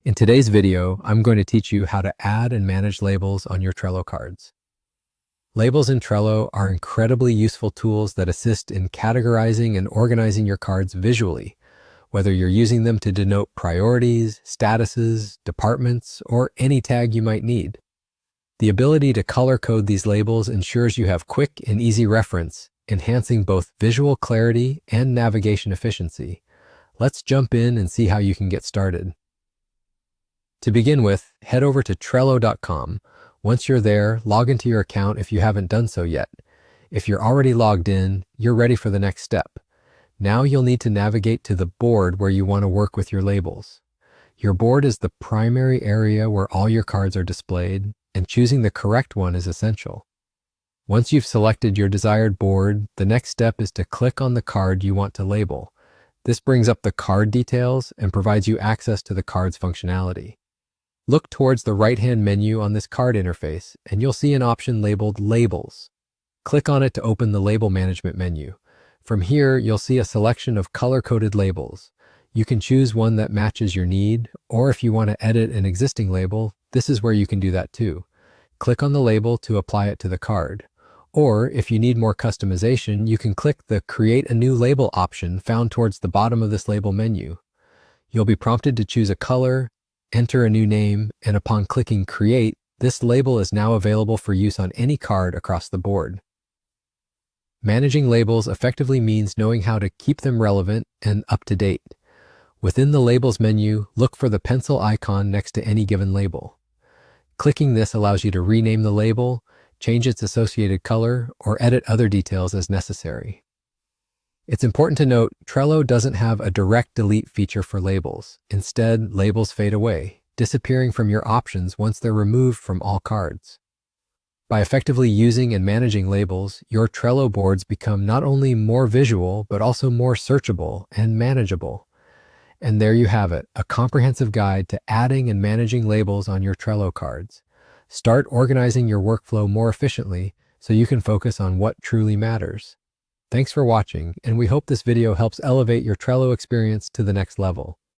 In today's video, I'm going to teach you how to add and manage labels on your Trello cards. Labels in Trello are incredibly useful tools that assist in categorizing and organizing your cards visually, whether you're using them to denote priorities, statuses, departments, or any tag you might need. The ability to color code these labels ensures you have quick and easy reference, enhancing both visual clarity and navigation efficiency. Let's jump in and see how you can get started. To begin with, head over to Trello.com. Once you're there, log into your account if you haven't done so yet. If you're already logged in, you're ready for the next step. Now you'll need to navigate to the board where you want to work with your labels. Your board is the primary area where all your cards are displayed, and choosing the correct one is essential. Once you've selected your desired board, the next step is to click on the card you want to label. This brings up the card details and provides you access to the card's functionality. Look towards the right-hand menu on this card interface, and you'll see an option labeled Labels. Click on it to open the Label Management menu. From here, you'll see a selection of color-coded labels. You can choose one that matches your need, or if you want to edit an existing label, this is where you can do that too. Click on the label to apply it to the card. Or, if you need more customization, you can click the Create a New Label option found towards the bottom of this label menu. You'll be prompted to choose a color, enter a new name, and upon clicking Create, this label is now available for use on any card across the board. Managing labels effectively means knowing how to keep them relevant and up to date. Within the Labels menu, look for the pencil icon next to any given label. Clicking this allows you to rename the label, change its associated color, or edit other details as necessary. It's important to note, Trello doesn't have a direct delete feature for labels. Instead, labels fade away, disappearing from your options once they're removed from all cards. By effectively using and managing labels, your Trello boards become not only more visual, but also more searchable and manageable. And there you have it, a comprehensive guide to adding and managing labels on your Trello cards. Start organizing your workflow more efficiently so you can focus on what truly matters. Thanks for watching, and we hope this video helps elevate your Trello experience to the next level.